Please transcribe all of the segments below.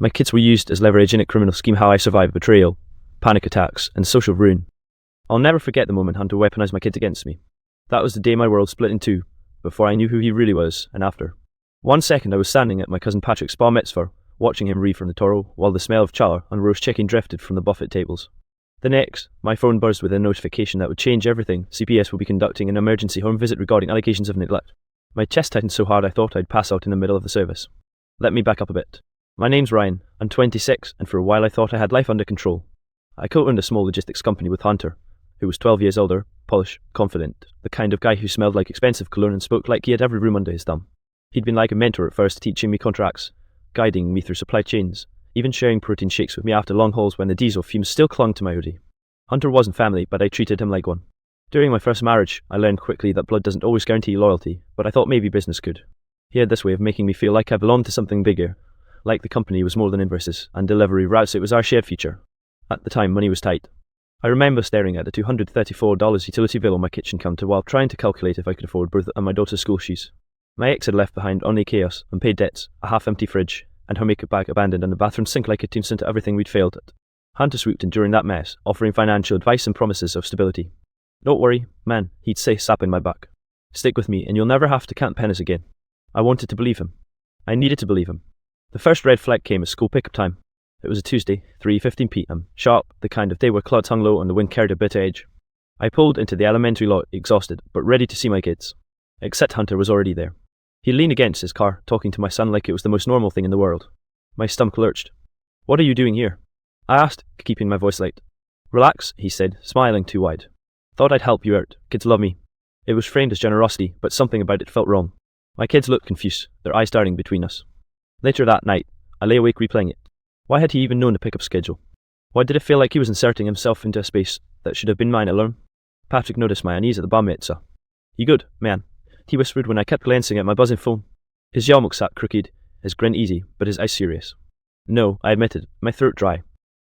My kids were used as leverage in a criminal scheme how I survived betrayal, panic attacks, and social ruin. I'll never forget the moment Hunter weaponized my kids against me. That was the day my world split in two, before I knew who he really was, and after. One second I was standing at my cousin Patrick's bar mitzvah, watching him read from the Torah, while the smell of chowder and roast chicken drifted from the buffet tables. The next, my phone buzzed with a notification that would change everything. CPS will be conducting an emergency home visit regarding allegations of neglect. My chest tightened so hard I thought I'd pass out in the middle of the service. Let me back up a bit. My name's Ryan, I'm 26, and for a while I thought I had life under control. I co-owned a small logistics company with Hunter, who was 12 years older, polished, confident, the kind of guy who smelled like expensive cologne and spoke like he had every room under his thumb. He'd been like a mentor at first, teaching me contracts, guiding me through supply chains, even sharing protein shakes with me after long hauls when the diesel fumes still clung to my hoodie. Hunter wasn't family, but I treated him like one. During my first marriage, I learned quickly that blood doesn't always guarantee loyalty, but I thought maybe business could. He had this way of making me feel like I belonged to something bigger, like the company was more than invoices and delivery routes, it was our shared future. At the time, money was tight. I remember staring at the $234 utility bill on my kitchen counter while trying to calculate if I could afford Bertha and my daughter's school shoes. My ex had left behind only chaos, unpaid debts, a half-empty fridge, and her makeup bag abandoned and the bathroom sink like a tombstone to everything we'd failed at. Hunter swooped in during that mess, offering financial advice and promises of stability. "Don't worry, man," he'd say, sapping my back. "Stick with me and you'll never have to count pennies again." I wanted to believe him. I needed to believe him. The first red flag came at school pickup time. It was a Tuesday, 3:15 p.m, sharp, the kind of day where clouds hung low and the wind carried a bitter edge. I pulled into the elementary lot, exhausted, but ready to see my kids. Except Hunter was already there. He leaned against his car, talking to my son like it was the most normal thing in the world. My stomach lurched. "What are you doing here?" I asked, keeping my voice light. "Relax," he said, smiling too wide. "Thought I'd help you out. Kids love me." It was framed as generosity, but something about it felt wrong. My kids looked confused, their eyes darting between us. Later that night, I lay awake replaying it. Why had he even known the pickup schedule? Why did it feel like he was inserting himself into a space that should have been mine alone? Patrick noticed my unease at the bar mitzvah. "You good, man?" he whispered when I kept glancing at my buzzing phone. His yarmulke sat crooked, his grin easy, but his eyes serious. "No," I admitted, my throat dry.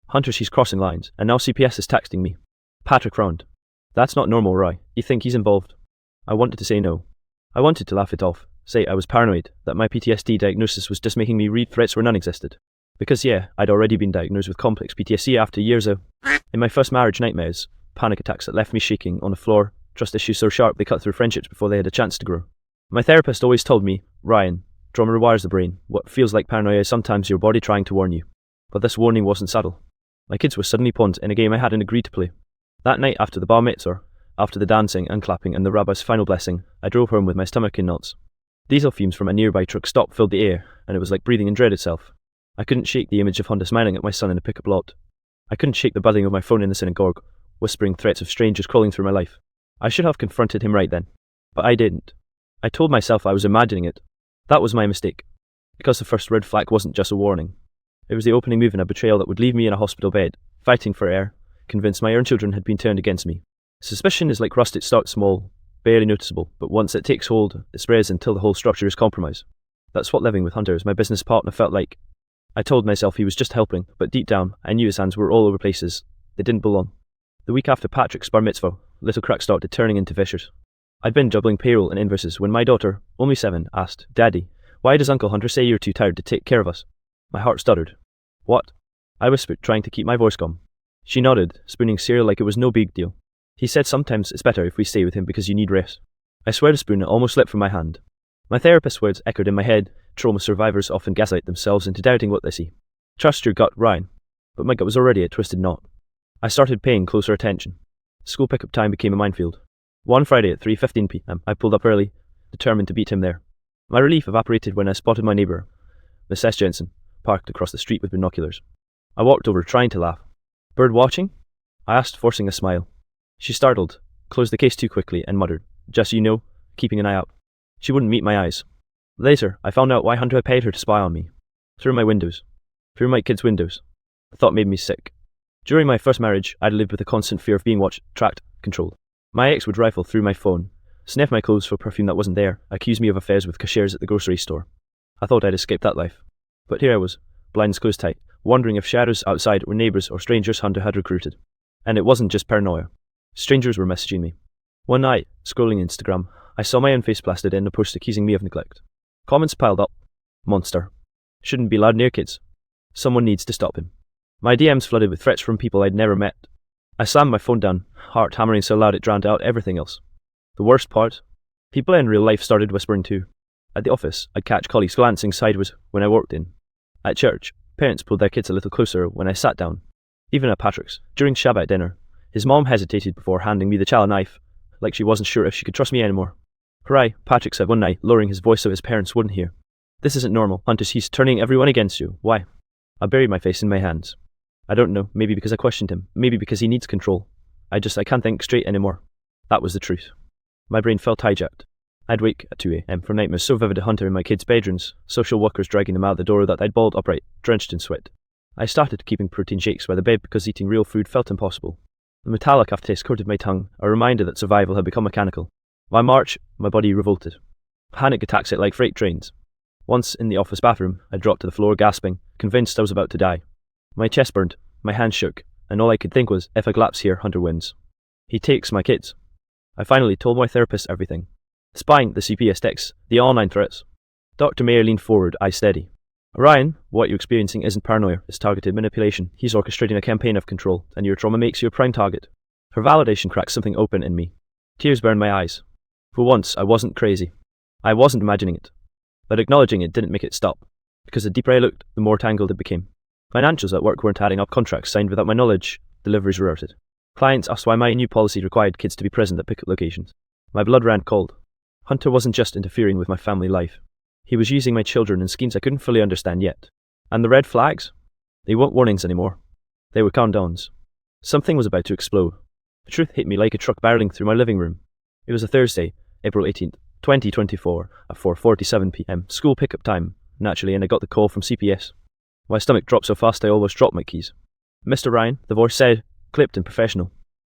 "Hunter, she's crossing lines, and now CPS is texting me." Patrick frowned. "That's not normal, Roy. You think he's involved?" I wanted to say no. I wanted to laugh it off, say I was paranoid, that my PTSD diagnosis was just making me read threats where none existed. Because yeah, I'd already been diagnosed with complex PTSD after years of, in my first marriage, nightmares, panic attacks that left me shaking on the floor, trust issues so sharp they cut through friendships before they had a chance to grow. My therapist always told me, "Ryan, trauma rewires the brain. What feels like paranoia is sometimes your body trying to warn you." But this warning wasn't subtle. My kids were suddenly pawns in a game I hadn't agreed to play. That night after the bar mitzvah, after the dancing and clapping and the rabbi's final blessing, I drove home with my stomach in knots. Diesel fumes from a nearby truck stop filled the air, and it was like breathing in dread itself. I couldn't shake the image of Honda smiling at my son in the pickup lot. I couldn't shake the buzzing of my phone in the synagogue, whispering threats of strangers crawling through my life. I should have confronted him right then. But I didn't. I told myself I was imagining it. That was my mistake. Because the first red flag wasn't just a warning. It was the opening move in a betrayal that would leave me in a hospital bed, fighting for air, convinced my own children had been turned against me. Suspicion is like rust, it starts small, barely noticeable, but once it takes hold, it spreads until the whole structure is compromised. That's what living with Hunter as my business partner felt like. I told myself he was just helping, but deep down, I knew his hands were all over places they didn't belong. The week after Patrick's bar mitzvah, little cracks started turning into fissures. I'd been juggling payroll and invoices when my daughter, only 7, asked, "Daddy, why does Uncle Hunter say you're too tired to take care of us?" My heart stuttered. "What?" I whispered, trying to keep my voice calm. She nodded, spooning cereal like it was no big deal. He said sometimes it's better if we stay with him because you need rest. I swear the spoon almost slipped from my hand. My therapist's words echoed in my head. Trauma survivors often gaslight themselves into doubting what they see. Trust your gut, Ryan. But my gut was already a twisted knot. I started paying closer attention. School pickup time became a minefield. One Friday at 3:15 p.m, I pulled up early, determined to beat him there. My relief evaporated when I spotted my neighbour, Miss S. Jensen, parked across the street with binoculars. I walked over, trying to laugh. "Bird watching?" I asked, forcing a smile. She startled, closed the case too quickly, and muttered, "Just so you know, keeping an eye out." She wouldn't meet my eyes. Later, I found out why Hunter had paid her to spy on me. Through my windows. Through my kids' windows. The thought made me sick. During my first marriage, I'd lived with a constant fear of being watched, tracked, controlled. My ex would rifle through my phone, sniff my clothes for perfume that wasn't there, accuse me of affairs with cashiers at the grocery store. I thought I'd escaped that life. But here I was, blinds closed tight, wondering if shadows outside were neighbours or strangers Hunter had recruited. And it wasn't just paranoia. Strangers were messaging me. One night, scrolling Instagram, I saw my own face blasted in a post accusing me of neglect. Comments piled up. Monster. Shouldn't be allowed near kids. Someone needs to stop him. My DMs flooded with threats from people I'd never met. I slammed my phone down, heart hammering so loud it drowned out everything else. The worst part? People in real life started whispering too. At the office, I'd catch colleagues glancing sideways when I walked in. At church, parents pulled their kids a little closer when I sat down. Even at Patrick's, during Shabbat dinner, his mom hesitated before handing me the challah knife, like she wasn't sure if she could trust me anymore. Hooray, Patrick said one night, lowering his voice so his parents wouldn't hear. This isn't normal, Hunters, he's turning everyone against you. Why? I buried my face in my hands. I don't know, maybe because I questioned him, maybe because he needs control. I can't think straight anymore. That was the truth. My brain felt hijacked. I'd wake at 2 a.m. from nightmares so vivid to Hunter in my kids' bedrooms, social workers dragging them out the door that I'd balled upright, drenched in sweat. I started keeping protein shakes by the bed because eating real food felt impossible. The metallic aftertaste coated my tongue, a reminder that survival had become mechanical. By March, my body revolted. Panic attacks hit like freight trains. Once, in the office bathroom, I dropped to the floor gasping, convinced I was about to die. My chest burned, my hands shook, and all I could think was, if I collapse here, Hunter wins. He takes my kids. I finally told my therapist everything. Spying the CPS texts, the online threats. Dr. Mayer leaned forward, eyes steady. Ryan, what you're experiencing isn't paranoia, it's targeted manipulation. He's orchestrating a campaign of control, and your trauma makes you a prime target. Her validation cracked something open in me. Tears burned my eyes. For once, I wasn't crazy. I wasn't imagining it. But acknowledging it didn't make it stop, because the deeper I looked, the more tangled it became. Financials at work weren't adding up, contracts signed without my knowledge, deliveries rerouted. Clients asked why my new policy required kids to be present at pickup locations. My blood ran cold. Hunter wasn't just interfering with my family life. He was using my children in schemes I couldn't fully understand yet. And the red flags? They weren't warnings anymore. They were countdowns. Something was about to explode. The truth hit me like a truck barreling through my living room. It was a Thursday, April 18th, 2024, at 4:47 p.m, school pickup time, naturally, and I got the call from CPS. My stomach dropped so fast I almost dropped my keys. Mr. Ryan, the voice said, clipped and professional.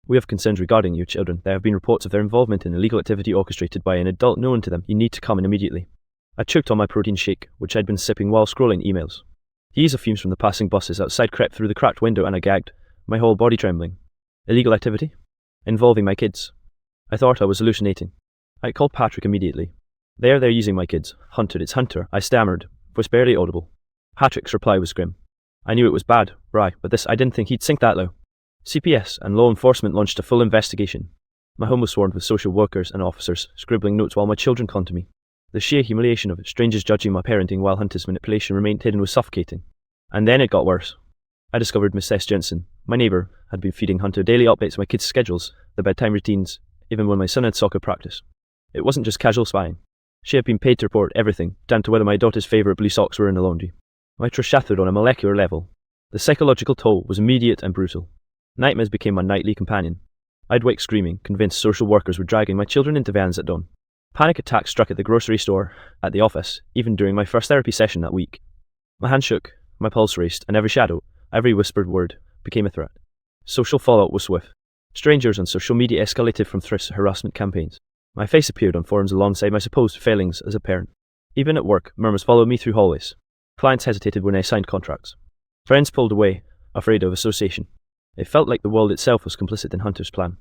We have concerns regarding your children. There have been reports of their involvement in illegal activity orchestrated by an adult known to them. You need to come in immediately. I choked on my protein shake, which I'd been sipping while scrolling emails. The ease of fumes from the passing buses outside crept through the cracked window and I gagged, my whole body trembling. Illegal activity? Involving my kids. I thought I was hallucinating. I called Patrick immediately. They're using my kids. Hunter, it's Hunter, I stammered, voice barely audible. Patrick's reply was grim. I knew it was bad, right, but I didn't think he'd sink that low. CPS and law enforcement launched a full investigation. My home was swarmed with social workers and officers, scribbling notes while my children clung to me. The sheer humiliation of it, strangers judging my parenting while Hunter's manipulation remained hidden, was suffocating. And then it got worse. I discovered Miss S. Jensen, my neighbour, had been feeding Hunter daily updates of my kids' schedules, their bedtime routines, even when my son had soccer practice. It wasn't just casual spying. She had been paid to report everything, down to whether my daughter's favourite blue socks were in the laundry. My trust shattered on a molecular level. The psychological toll was immediate and brutal. Nightmares became my nightly companion. I'd wake screaming, convinced social workers were dragging my children into vans at dawn. Panic attacks struck at the grocery store, at the office, even during my first therapy session that week. My hand shook, my pulse raced, and every shadow, every whispered word, became a threat. Social fallout was swift. Strangers on social media escalated from threats to harassment campaigns. My face appeared on forums alongside my supposed failings as a parent. Even at work, murmurs followed me through hallways. Clients hesitated when I signed contracts. Friends pulled away, afraid of association. It felt like the world itself was complicit in Hunter's plan.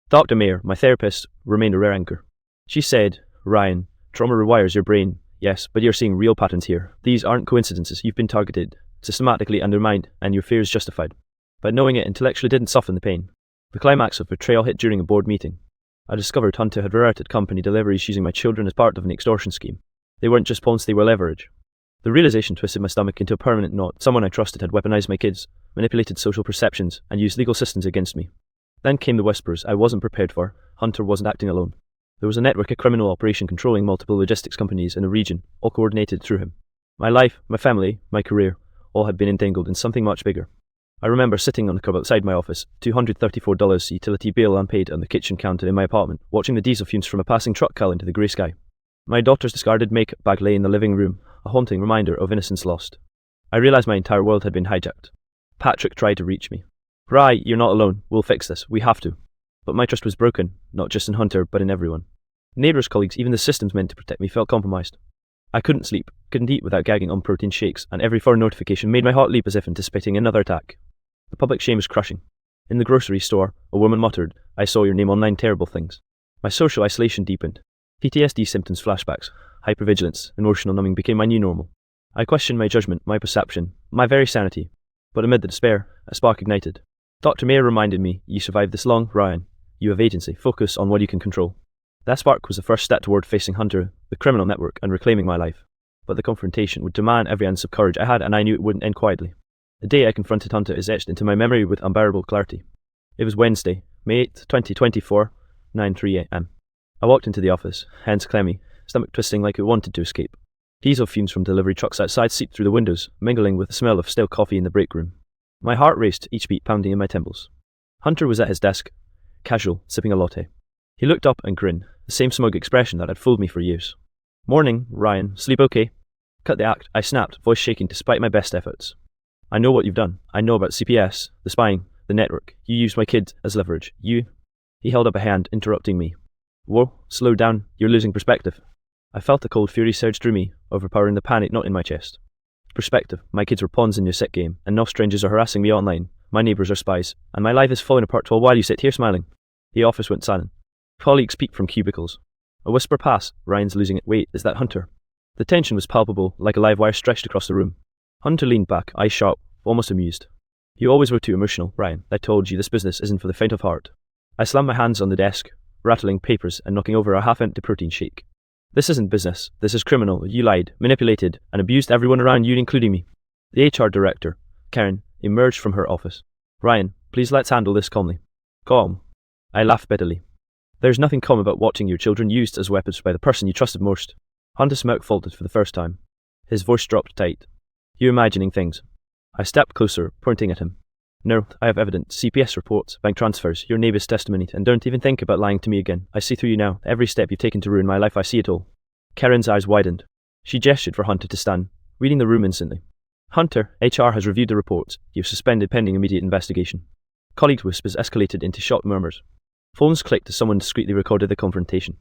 Dr. Mayer, my therapist, remained a rare anchor. She said, Ryan, trauma rewires your brain. Yes, but you're seeing real patterns here. These aren't coincidences. You've been targeted, systematically undermined, and your fear is justified. But knowing it intellectually didn't soften the pain. The climax of betrayal hit during a board meeting. I discovered Hunter had rerouted company deliveries using my children as part of an extortion scheme. They weren't just pawns, they were leverage. The realization twisted my stomach into a permanent knot. Someone I trusted had weaponized my kids, manipulated social perceptions, and used legal systems against me. Then came the whispers I wasn't prepared for. Hunter wasn't acting alone. There was a network of criminal operation controlling multiple logistics companies in the region, all coordinated through him. My life, my family, my career, all had been entangled in something much bigger. I remember sitting on the curb outside my office, $234 utility bill unpaid on the kitchen counter in my apartment, watching the diesel fumes from a passing truck curl into the grey sky. My daughter's discarded makeup bag lay in the living room, a haunting reminder of innocence lost. I realized my entire world had been hijacked. Patrick tried to reach me. Right, you're not alone. We'll fix this. We have to. But my trust was broken, not just in Hunter, but in everyone. Neighbours, colleagues, even the systems meant to protect me felt compromised. I couldn't sleep, couldn't eat without gagging on protein shakes, and every foreign notification made my heart leap as if anticipating another attack. The public shame was crushing. In the grocery store, a woman muttered, I saw your name online, terrible things. My social isolation deepened. PTSD symptoms, flashbacks, hypervigilance, emotional numbing became my new normal. I questioned my judgment, my perception, my very sanity. But amid the despair, a spark ignited. Dr. Mayer reminded me, you survived this long, Ryan. You have agency. Focus on what you can control. That spark was the first step toward facing Hunter, the criminal network, and reclaiming my life. But the confrontation would demand every ounce of courage I had, and I knew it wouldn't end quietly. The day I confronted Hunter is etched into my memory with unbearable clarity. It was Wednesday, May 8th, 2024, 9:03 a.m. I walked into the office, hands clammy, stomach twisting like it wanted to escape. Diesel fumes from delivery trucks outside seeped through the windows, mingling with the smell of stale coffee in the break room. My heart raced, each beat pounding in my temples. Hunter was at his desk, casual, sipping a latte. He looked up and grinned, the same smug expression that had fooled me for years. Morning, Ryan. Sleep okay? Cut the act, I snapped, voice shaking despite my best efforts. I know what you've done. I know about CPS, the spying, the network. You used my kid as leverage. You... He held up a hand, interrupting me. Whoa, slow down. You're losing perspective. I felt a cold fury surge through me, overpowering the panic not in my chest. Perspective. My kids were pawns in your sick game, and now strangers are harassing me online. My neighbours are spies, and my life is falling apart while you sit here smiling. The office went silent. Colleagues peeked from cubicles. A whisper passed. Ryan's losing it. Wait, is that Hunter? The tension was palpable, like a live wire stretched across the room. Hunter leaned back, eyes sharp, almost amused. You always were too emotional, Ryan. I told you this business isn't for the faint of heart. I slammed my hands on the desk, rattling papers and knocking over a half-empty protein shake. This isn't business. This is criminal. You lied, manipulated, and abused everyone around you, including me. The HR director, Karen, emerged from her office. Ryan, please let's handle this calmly. Calm. I laughed bitterly. There's nothing calm about watching your children used as weapons by the person you trusted most. Hunter's smirk faltered for the first time. His voice dropped tight. You're imagining things. I stepped closer, pointing at him. No, I have evidence, CPS reports, bank transfers, your neighbour's testimony, and don't even think about lying to me again. I see through you now. Every step you've taken to ruin my life, I see it all. Karen's eyes widened. She gestured for Hunter to stand, reading the room instantly. Hunter, HR has reviewed the reports. You've suspended pending immediate investigation. Colleagues' whispers escalated into shocked murmurs. Phones clicked as someone discreetly recorded the confrontation.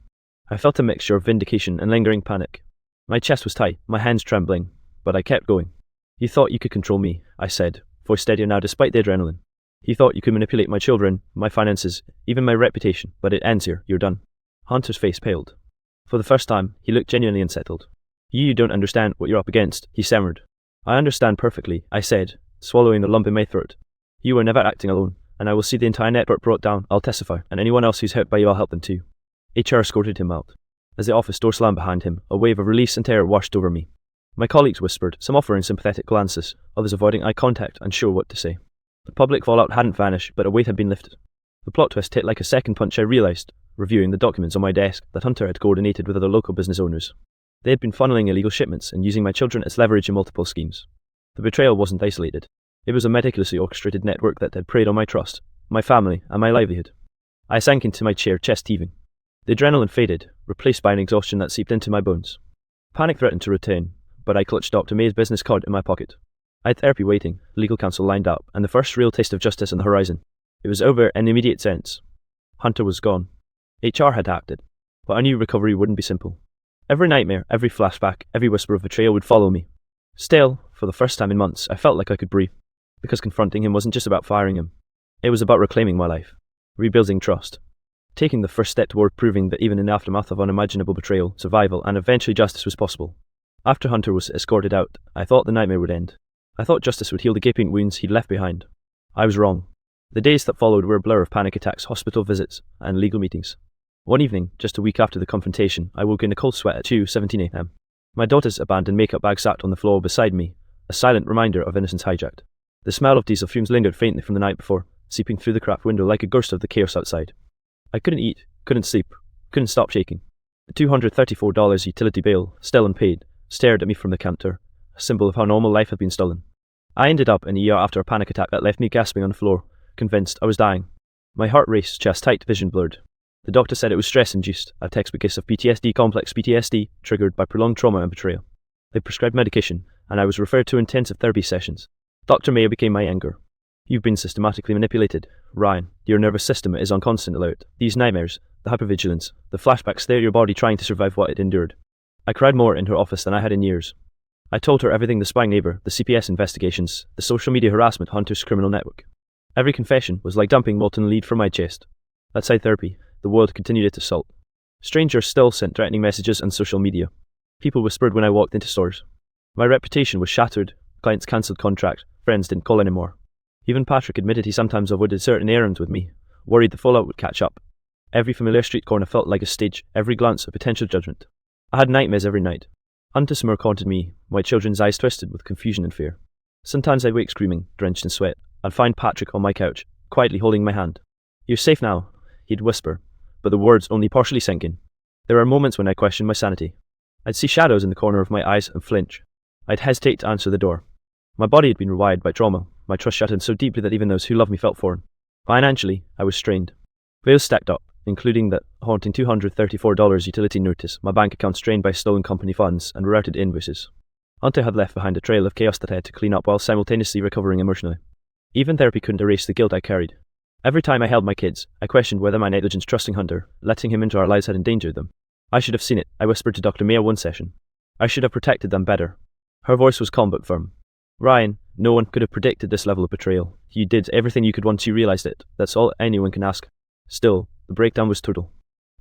I felt a mixture of vindication and lingering panic. My chest was tight, my hands trembling, but I kept going. You thought you could control me, I said, voice steadier now despite the adrenaline. You thought you could manipulate my children, my finances, even my reputation, but it ends here. You're done. Hunter's face paled. For the first time, he looked genuinely unsettled. You don't understand what you're up against, he stammered. I understand perfectly, I said, swallowing the lump in my throat. You were never acting alone, and I will see the entire network brought down. I'll testify, and anyone else who's hurt by you, I'll help them too. HR escorted him out. As the office door slammed behind him, a wave of release and terror washed over me. My colleagues whispered, some offering sympathetic glances, others avoiding eye contact, unsure what to say. The public fallout hadn't vanished, but a weight had been lifted. The plot twist hit like a second punch, I realised, reviewing the documents on my desk, that Hunter had coordinated with other local business owners. They had been funneling illegal shipments and using my children as leverage in multiple schemes. The betrayal wasn't isolated. It was a meticulously orchestrated network that had preyed on my trust, my family, and my livelihood. I sank into my chair, chest heaving. The adrenaline faded, replaced by an exhaustion that seeped into my bones. Panic threatened to return, but I clutched Dr. May's business card in my pocket. I had therapy waiting, legal counsel lined up, and the first real taste of justice on the horizon. It was over in the immediate sense. Hunter was gone. HR had acted, but I knew recovery wouldn't be simple. Every nightmare, every flashback, every whisper of betrayal would follow me. Still, for the first time in months, I felt like I could breathe, because confronting him wasn't just about firing him. It was about reclaiming my life, rebuilding trust, taking the first step toward proving that even in the aftermath of unimaginable betrayal, survival, and eventually justice was possible. After Hunter was escorted out, I thought the nightmare would end. I thought justice would heal the gaping wounds he'd left behind. I was wrong. The days that followed were a blur of panic attacks, hospital visits, and legal meetings. One evening, just a week after the confrontation, I woke in a cold sweat at 2:17 a.m. My daughter's abandoned makeup bag sat on the floor beside me, a silent reminder of innocence hijacked. The smell of diesel fumes lingered faintly from the night before, seeping through the cracked window like a ghost of the chaos outside. I couldn't eat, couldn't sleep, couldn't stop shaking. The $234 utility bill, still unpaid, stared at me from the counter, a symbol of how normal life had been stolen. I ended up in ER after a panic attack that left me gasping on the floor, convinced I was dying. My heart raced, chest tight, vision blurred. The doctor said it was stress-induced, a textbook case of PTSD, complex PTSD, triggered by prolonged trauma and betrayal. They prescribed medication, and I was referred to intensive therapy sessions. Dr. Mayer became my anchor. You've been systematically manipulated. Ryan, your nervous system is on constant alert. These nightmares, the hypervigilance, the flashbacks stare at your body trying to survive what it endured. I cried more in her office than I had in years. I told her everything, the spying neighbour, the CPS investigations, the social media harassment, Hunter's criminal network. Every confession was like dumping molten lead from my chest. Outside therapy, the world continued its assault. Strangers still sent threatening messages on social media. People whispered when I walked into stores. My reputation was shattered, clients cancelled contract, friends didn't call anymore. Even Patrick admitted he sometimes avoided certain errands with me, worried the fallout would catch up. Every familiar street corner felt like a stage, every glance a potential judgment. I had nightmares every night. Hunter smirk haunted me, my children's eyes twisted with confusion and fear. Sometimes I'd wake screaming, drenched in sweat. I'd find Patrick on my couch, quietly holding my hand. "You're safe now," he'd whisper, but the words only partially sank in. There were moments when I questioned my sanity. I'd see shadows in the corner of my eyes and flinch. I'd hesitate to answer the door. My body had been rewired by trauma, my trust shattered so deeply that even those who loved me felt foreign. Financially, I was strained. Bills stacked up, including that haunting $234 utility notice, my bank account strained by stolen company funds and routed invoices. Hunter had left behind a trail of chaos that I had to clean up while simultaneously recovering emotionally. Even therapy couldn't erase the guilt I carried. Every time I held my kids, I questioned whether my negligence trusting Hunter, letting him into our lives had endangered them. "I should have seen it," I whispered to Dr. Maya one session. "I should have protected them better." Her voice was calm but firm. "Ryan, no one could have predicted this level of betrayal. You did everything you could once you realized it. That's all anyone can ask." Still, the breakdown was total.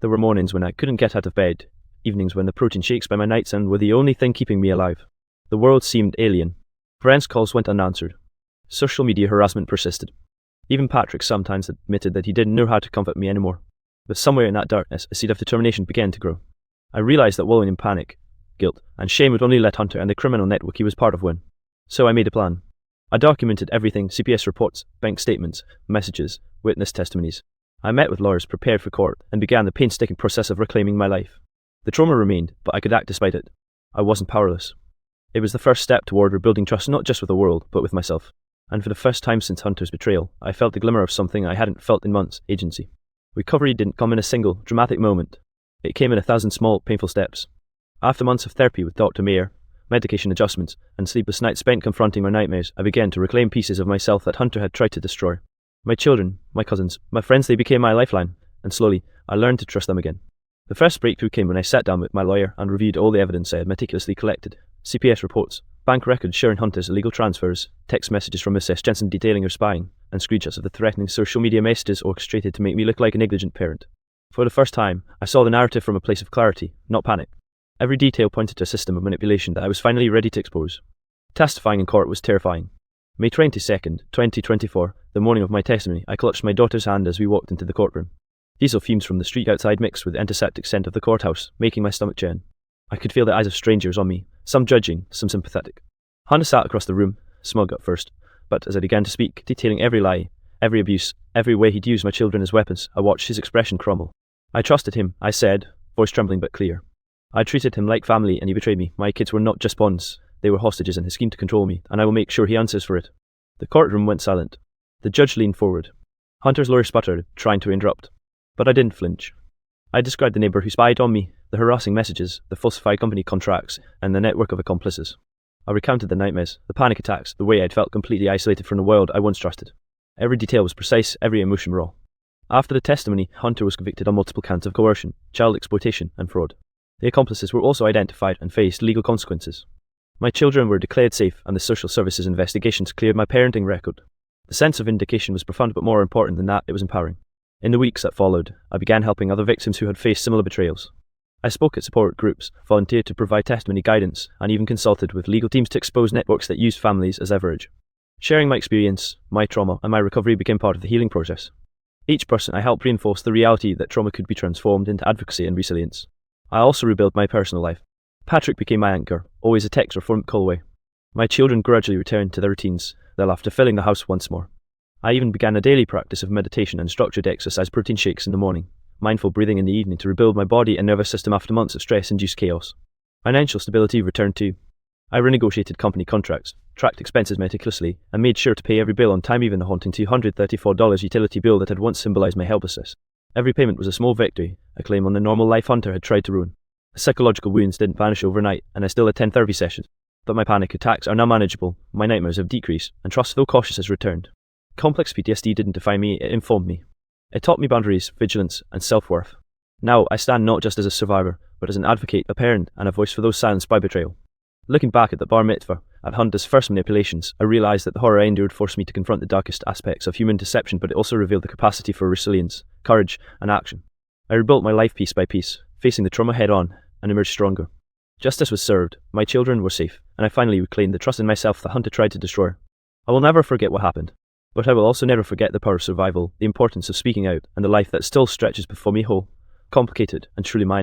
There were mornings when I couldn't get out of bed, evenings when the protein shakes by my nightstand were the only thing keeping me alive. The world seemed alien. Friends' calls went unanswered. Social media harassment persisted. Even Patrick sometimes admitted that he didn't know how to comfort me anymore. But somewhere in that darkness, a seed of determination began to grow. I realized that wallowing in panic, guilt, and shame would only let Hunter and the criminal network he was part of win. So I made a plan. I documented everything: CPS reports, bank statements, messages, witness testimonies. I met with lawyers prepared for court and began the painstaking process of reclaiming my life. The trauma remained, but I could act despite it. I wasn't powerless. It was the first step toward rebuilding trust not just with the world, but with myself. And for the first time since Hunter's betrayal, I felt the glimmer of something I hadn't felt in months: agency. Recovery didn't come in a single, dramatic moment. It came in 1,000 small, painful steps. After months of therapy with Dr. Mayer, medication adjustments, and sleepless nights spent confronting my nightmares, I began to reclaim pieces of myself that Hunter had tried to destroy. My children, my cousins, my friends, they became my lifeline, and slowly, I learned to trust them again. The first breakthrough came when I sat down with my lawyer and reviewed all the evidence I had meticulously collected: CPS reports, bank records showing Hunter's illegal transfers, text messages from Mrs. Jensen detailing her spying, and screenshots of the threatening social media messages orchestrated to make me look like a negligent parent. For the first time, I saw the narrative from a place of clarity, not panic. Every detail pointed to a system of manipulation that I was finally ready to expose. Testifying in court was terrifying. May 22nd, 2024, the morning of my testimony, I clutched my daughter's hand as we walked into the courtroom. Diesel fumes from the street outside mixed with the antiseptic scent of the courthouse, making my stomach churn. I could feel the eyes of strangers on me, some judging, some sympathetic. Hunter sat across the room, smug at first, but as I began to speak, detailing every lie, every abuse, every way he'd used my children as weapons, I watched his expression crumble. "I trusted him," I said, voice trembling but clear. "I treated him like family and he betrayed me. My kids were not just pawns, they were hostages in his scheme to control me, and I will make sure he answers for it." The courtroom went silent. The judge leaned forward. Hunter's lawyer sputtered, trying to interrupt. But I didn't flinch. I described the neighbour who spied on me, the harassing messages, the falsified company contracts, and the network of accomplices. I recounted the nightmares, the panic attacks, the way I'd felt completely isolated from the world I once trusted. Every detail was precise, every emotion raw. After the testimony, Hunter was convicted on multiple counts of coercion, child exploitation, and fraud. The accomplices were also identified and faced legal consequences. My children were declared safe, and the social services investigations cleared my parenting record. The sense of vindication was profound, but more important than that, it was empowering. In the weeks that followed, I began helping other victims who had faced similar betrayals. I spoke at support groups, volunteered to provide testimony guidance, and even consulted with legal teams to expose networks that used families as leverage. Sharing my experience, my trauma, and my recovery became part of the healing process. Each person I helped reinforced the reality that trauma could be transformed into advocacy and resilience. I also rebuilt my personal life. Patrick became my anchor, always a text or phone call away. My children gradually returned to their routines, their laughter filling the house once more. I even began a daily practice of meditation and structured exercise, protein shakes in the morning, mindful breathing in the evening to rebuild my body and nervous system after months of stress-induced chaos. Financial stability returned too. I renegotiated company contracts, tracked expenses meticulously, and made sure to pay every bill on time, even the haunting $234 utility bill that had once symbolized my helplessness. Every payment was a small victory, a claim on the normal life Hunter had tried to ruin. The psychological wounds didn't vanish overnight, and I still attend therapy sessions. But my panic attacks are now manageable, my nightmares have decreased, and trust, though cautious, has returned. Complex PTSD didn't define me, it informed me. It taught me boundaries, vigilance, and self-worth. Now I stand not just as a survivor, but as an advocate, a parent, and a voice for those silenced by betrayal. Looking back at the bar mitzvah, at Hunter's first manipulations, I realized that the horror I endured forced me to confront the darkest aspects of human deception, but it also revealed the capacity for resilience, courage, and action. I rebuilt my life piece by piece, facing the trauma head-on, and emerged stronger. Justice was served, my children were safe, and I finally reclaimed the trust in myself the hunter tried to destroy. I will never forget what happened, but I will also never forget the power of survival, the importance of speaking out, and the life that still stretches before me whole, complicated, and truly mine.